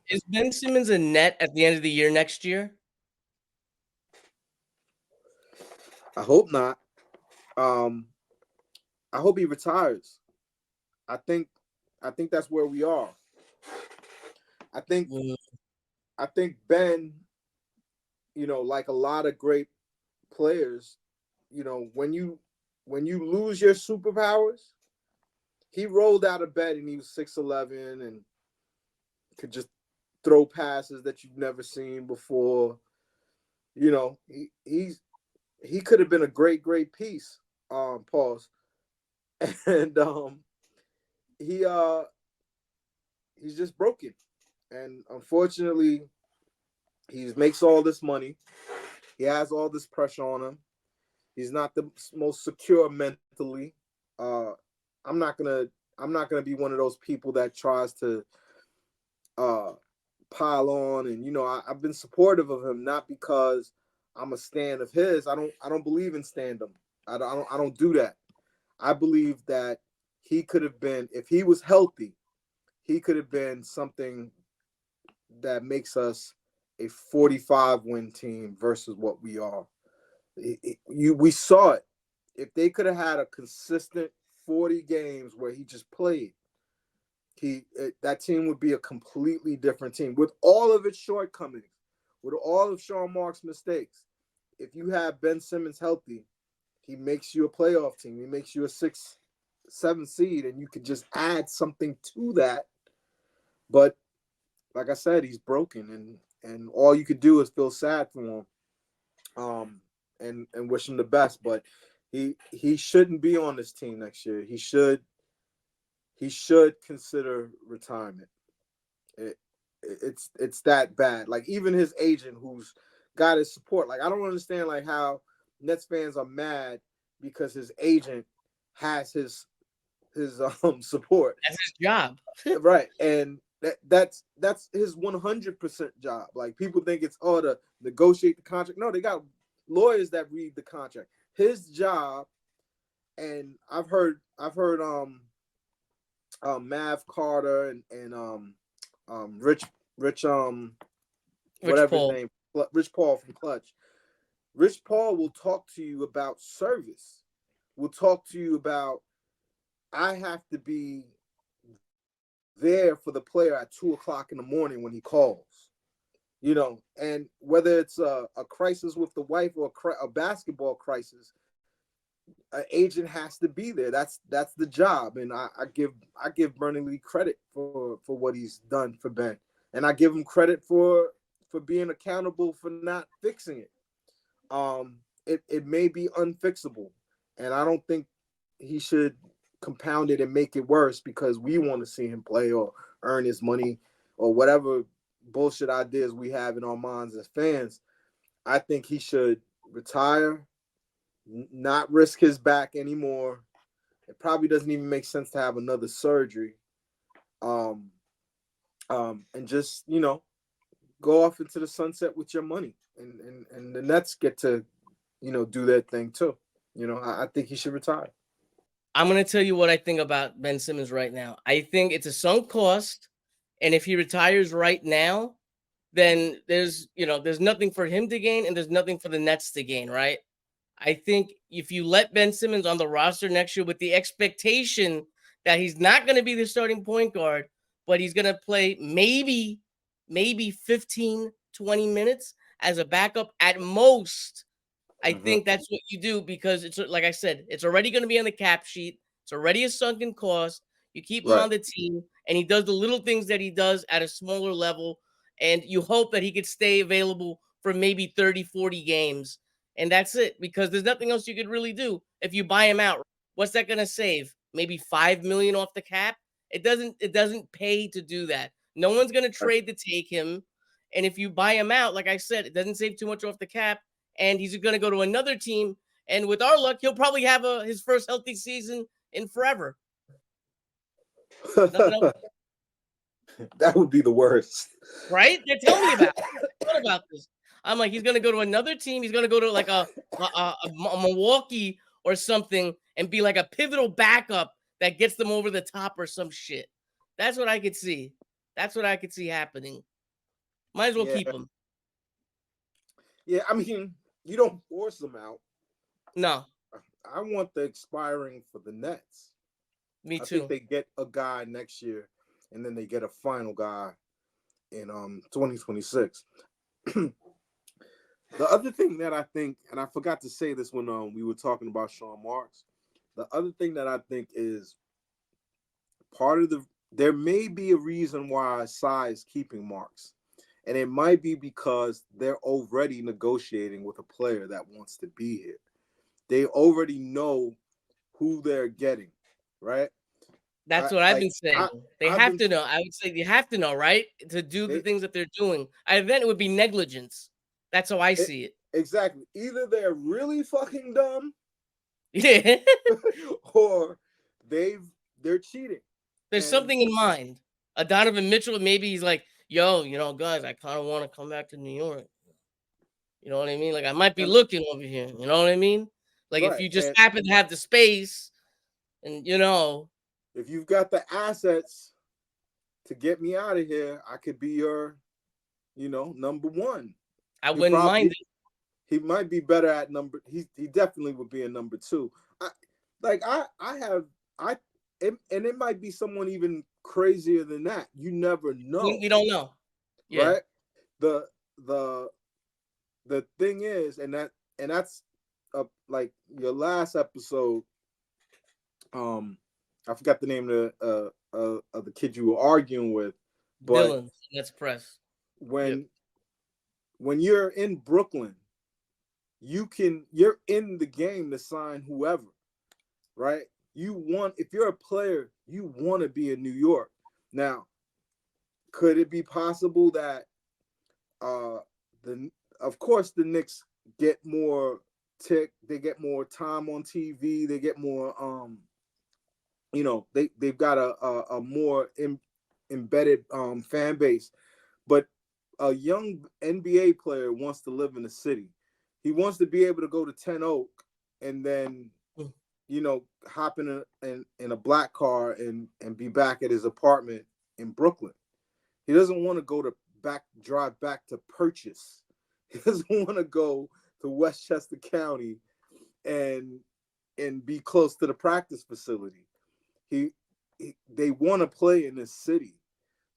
Is Ben Simmons a net at the end of the year next year? I hope not. I hope he retires. I think that's where we are. I think Ben, like a lot of great players, when you lose your superpowers, he rolled out of bed and he was 6'11" and could just throw passes that you've never seen before. He could have been a great piece. Pause. And he's just broken. And unfortunately, he makes all this money. He has all this pressure on him. He's not the most secure mentally. I'm not gonna be one of those people that tries to pile on. And I've been supportive of him, not because I'm a stan of his. I don't believe in standum. I don't do that. I believe that he could have been, if he was healthy, he could have been something that makes us a 45-win team versus what we are. We saw it. If they could have had a consistent 40 games where he just played, that team would be a completely different team with all of its shortcomings, with all of Sean Marks' mistakes. If you have Ben Simmons healthy, he makes you a playoff team. He makes you a 6-7 seed, and you could just add something to that. But like I said, he's broken, and all you could do is feel sad for him, and wish him the best. But he shouldn't be on this team next year. He should consider retirement. It's that bad. Like, even his agent, who's got his support. Like, I don't understand like how Nets fans are mad because his agent has his support. That's his job. Right. And that's his 100% job. Like, people think it's to negotiate the contract. No, they got lawyers that read the contract. His job, and I've heard Mav Carter and Rich whatever Paul. his name, Rich Paul from Clutch. Rich Paul will talk to you about service. Will talk to you about, I have to be there for the player at 2:00 in the morning when he calls, and whether it's a crisis with the wife or a basketball crisis, an agent has to be there. That's the job. And I give Bernally credit for what he's done for Ben. And I give him credit for being accountable for not fixing it. It may be unfixable, and I don't think he should compound it and make it worse because we want to see him play or earn his money or whatever bullshit ideas we have in our minds as fans. I think he should retire, not risk his back anymore. It probably doesn't even make sense to have another surgery. And just, go off into the sunset with your money. And the Nets get to, do their thing too. I think he should retire. I'm going to tell you what I think about Ben Simmons right now. I think it's a sunk cost, And if he retires right now, then there's nothing for him to gain and there's nothing for the Nets to gain, right? I think if you let Ben Simmons on the roster next year with the expectation that he's not going to be the starting point guard, but he's going to play maybe 15, 20 minutes as a backup at most, I think that's what you do, because it's like I said, it's already going to be on the cap sheet. It's already a sunken cost. You keep him Right. on the team, and he does the little things that he does at a smaller level, and you hope that he could stay available for maybe 30, 40 games. And that's it, because there's nothing else you could really do if you buy him out. What's that going to save? Maybe $5 million off the cap? It doesn't pay to do that. No one's going to trade to take him. And if you buy him out, like I said, it doesn't save too much off the cap. And he's going to go to another team. And with our luck, he'll probably have his first healthy season in forever. Nothing else. That would be the worst. Right? They're telling me about it. What about this? I'm like, he's going to go to another team. He's going to go to like a Milwaukee or something and be like a pivotal backup that gets them over the top or some shit. That's what I could see. That's what I could see happening. Might as well keep him. Yeah, I mean, you don't force them out. No. I want the expiring for the Nets. Me too. I think they get a guy next year, and then they get a final guy in 2026. The other thing that I think, and I forgot to say this when we were talking about Sean Marks, the other thing that I think is part of there may be a reason why Sy is keeping Marks. And it might be because they're already negotiating with a player that wants to be here. They already know who they're getting, right? That's what I've been saying. They have to know. I would say you have to know, right? To do the things that they're doing. Then it would be negligence. That's how I see it. Exactly. Either they're really fucking dumb, yeah, or they're cheating. There's something in mind. A Donovan Mitchell, maybe he's like, yo, guys, I kind of want to come back to New York. You know what I mean? Like, I might be looking over here. You know what I mean? Like, if you just happen to have the space and, if you've got the assets to get me out of here, I could be your, number one. I wouldn't mind it. He might be better at he definitely would be a number two. And it might be someone even crazier than that. You never know. We don't know. Yeah. Right? The thing is, and that's like your last episode. I forgot the name of the kid you were arguing with, but Dylan, that's press. When you're in Brooklyn, you're in the game to sign whoever, right? If you're a player, you want to be in New York. Now, could it be possible that of course the Knicks get more they get more time on TV, they get more they've got a more embedded fan base, but a young NBA player wants to live in the city. He wants to be able to go to 10 Oak and then hop in a black car and be back at his apartment in Brooklyn. He doesn't want to drive back to Purchase. He doesn't want to go to Westchester County and be close to the practice facility. They want to play in this city.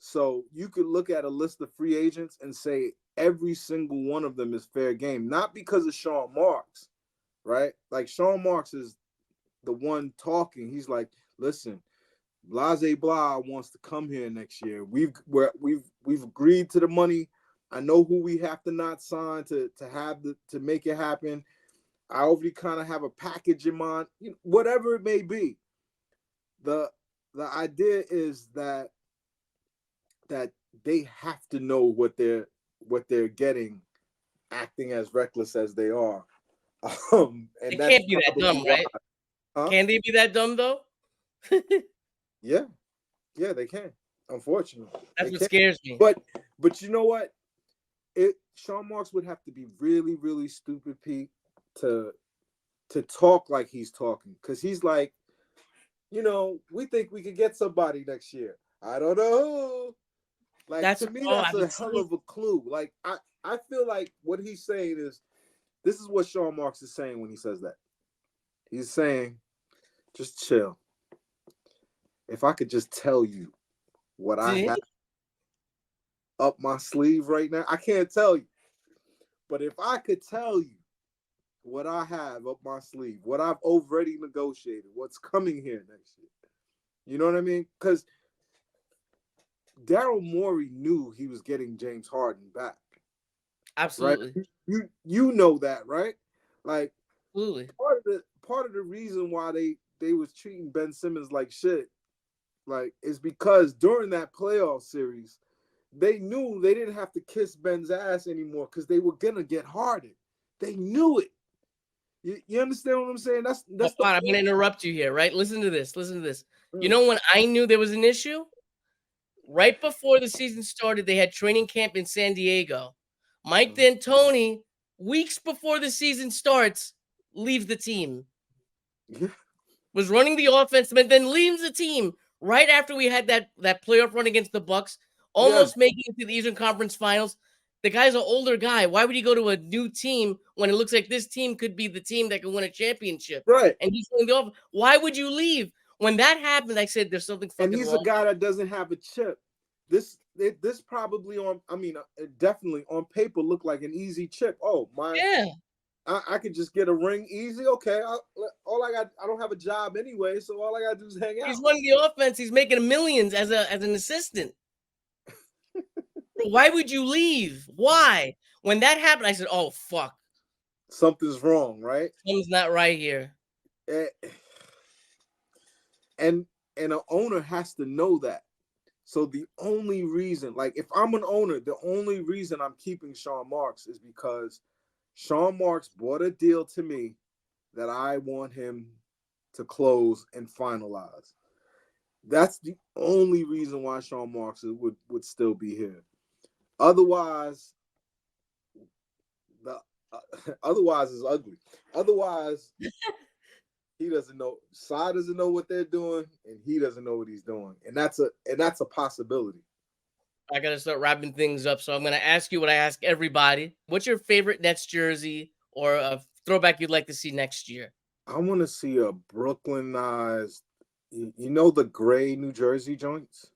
So you could look at a list of free agents and say every single one of them is fair game, not because of Sean Marks, right? Like Sean Marks is the one talking. He's like, listen, Blase Blah wants to come here next year. We've agreed to the money. I know who we have to not sign to make it happen. I already kind of have a package in mind, whatever it may be. The idea is that they have to know what they're getting, acting as reckless as they are. And they can't be that dumb, right? Huh? Can they be that dumb though? Yeah, they can. Unfortunately, that's what scares me. But you know what? Sean Marks would have to be really, really stupid, Pete, to talk like he's talking, because he's like, we think we could get somebody next year. I don't know who, Like to me, that's I've a been hell seeing. of a clue. Like I feel like what he's saying is this is what Sean Marks is saying when he says that. He's saying, just chill. If I could just tell you what I See? have up my sleeve right now, I can't tell you. But if I could tell you what I have up my sleeve, what I've already negotiated, what's coming here next year. You know what I mean? Because Daryl Morey knew he was getting James Harden back. Right? Absolutely. You know that, right? Like Absolutely. part of the reason why they was treating Ben Simmons like shit, like, is because during that playoff series, they knew they didn't have to kiss Ben's ass anymore because they were gonna get Harden. They knew it. You understand what I'm saying? That's the I'm going to interrupt you here, right? Listen to this. You Mm. know when I knew there was an issue? Right before the season started, they had training camp in San Diego. Mike D'Antoni, weeks before the season starts, leaves the team. Yeah. Was running the offense, but then leaves the team right after we had that playoff run against the Bucks, almost making it to the Eastern Conference Finals. The guy's an older guy. Why would he go to a new team when it looks like this team could be the team that can win a championship? Right. And he's running the offense. Why would you leave? When that happened, I said there's something fucking And he's wrong. a guy that doesn't have a chip. This probably it definitely on paper looked like an easy chip. Oh my, Yeah. I could just get a ring easy. Okay, I don't have a job anyway, so all I gotta do is hang out. He's running the offense. He's making millions as an assistant. Why would you leave? Why? When that happened, I said, "Oh fuck, Something's wrong, right? something's not right here." And an owner has to know that. So the only reason, like if I'm an owner, the only reason I'm keeping Sean Marks is because Sean Marks brought a deal to me that I want him to close and finalize. That's the only reason why Sean Marks would still be here. Otherwise, otherwise is ugly. Otherwise, he doesn't know. Sai doesn't know what they're doing, and he doesn't know what he's doing, and that's a possibility. I gotta start wrapping things up, so I'm gonna ask you what I ask everybody: what's your favorite Nets jersey or a throwback you'd like to see next year? I want to see a Brooklynized, you know, the gray New Jersey joints,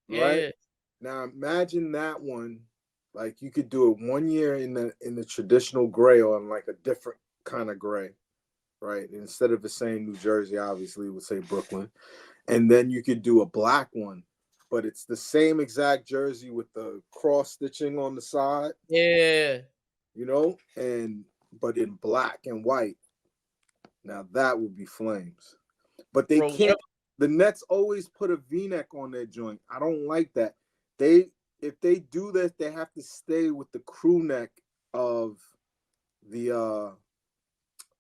right? Yeah. Now imagine that one. Like you could do it 1 year in the traditional gray on like a different kind of gray, right? Instead of the same New Jersey, obviously it would say Brooklyn. And then you could do a black one, but it's the same exact jersey with the cross stitching on the side, Yeah. you know, but in black and white. Now that would be flames. But they Bro, can't. The Nets always put a V-neck on their joint. I don't like that. If they do this, they have to stay with the crew neck of the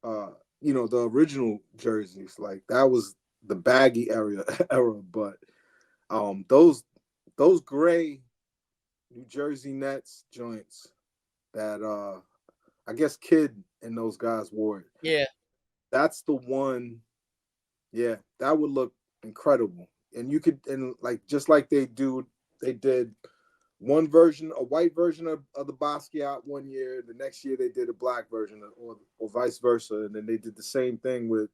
the original jerseys. Like that was the baggy era, but those gray New Jersey Nets joints that I guess Kid and those guys wore it. Yeah. That's the one. Yeah, that would look incredible. And you could, and like just like they did one version, a white version of the Basquiat 1 year. The next year they did a black version, or vice versa. And then they did the same thing with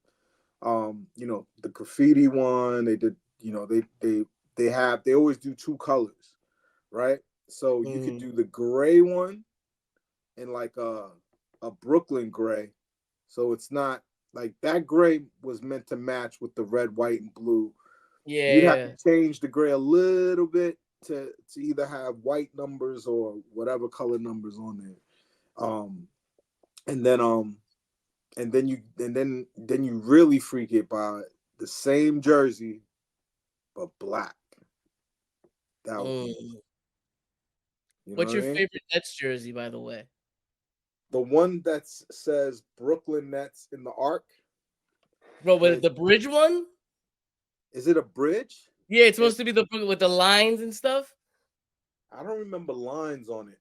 the graffiti one. They did, they always do two colors, right? So you could do the gray one and like a Brooklyn gray. So it's not like that gray was meant to match with the red, white, and blue. Yeah. You'd have to change the gray a little bit to either have white numbers or whatever color numbers on there. And then you really freak it by the same jersey but black. That would be, What's your I mean? favorite Nets jersey, by the way? The one that says Brooklyn Nets in the arc. Bro, but the bridge one? Is it a bridge? Yeah, it's supposed to be the with the lines and stuff. I don't remember lines on it.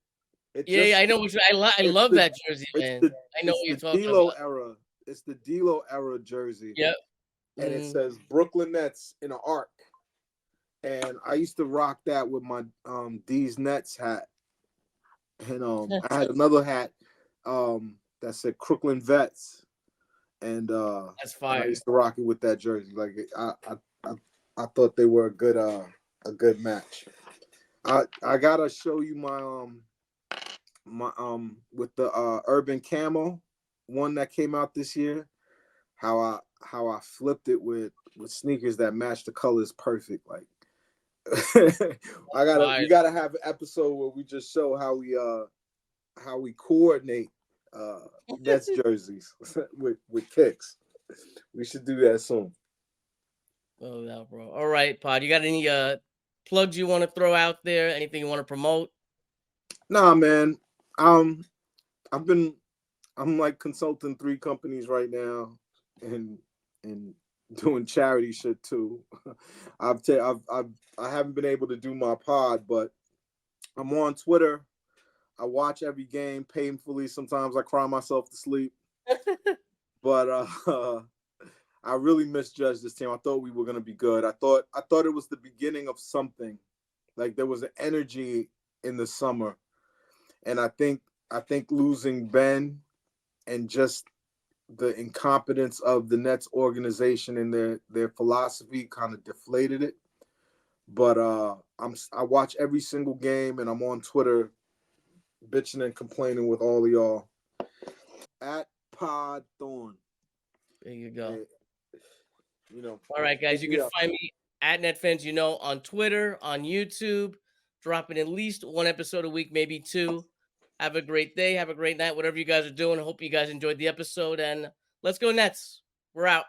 Yeah, I know. I love that jersey, man. I know what you're talking about. Era. It's the D'Lo era jersey. Yep. And it says Brooklyn Nets in an arc. and I used to rock that with my D's Nets hat. And I had another hat that said Crooklyn Vets, and That's and I fire. used to rock it with that jersey. Like I thought they were a good match. I gotta show you my with the urban camo one that came out this year. How I flipped it with sneakers that match the colors perfect. Like we gotta have an episode where we just show how we coordinate Nets jerseys with kicks. We should do that soon. Oh no, bro. All right, Pod. You got any plugs you want to throw out there? Anything you want to promote? Nah, man. I'm like consulting 3 companies right now, and doing charity shit too. I haven't been able to do my pod, but I'm on Twitter. I watch every game painfully. Sometimes I cry myself to sleep. But I really misjudged this team. I thought we were gonna be good. I thought it was the beginning of something. Like there was an energy in the summer, and I think losing Ben and just the incompetence of the Nets organization and their philosophy kind of deflated it. But I watch every single game, and I'm on Twitter bitching and complaining with all of y'all at PodThorn. There you go. And, you know. All right, guys. You can find me at NetFansYouKnow on Twitter, on YouTube, dropping at least 1 episode a week, maybe 2. Have a great day. Have a great night. Whatever you guys are doing. I hope you guys enjoyed the episode. And let's go Nets. We're out.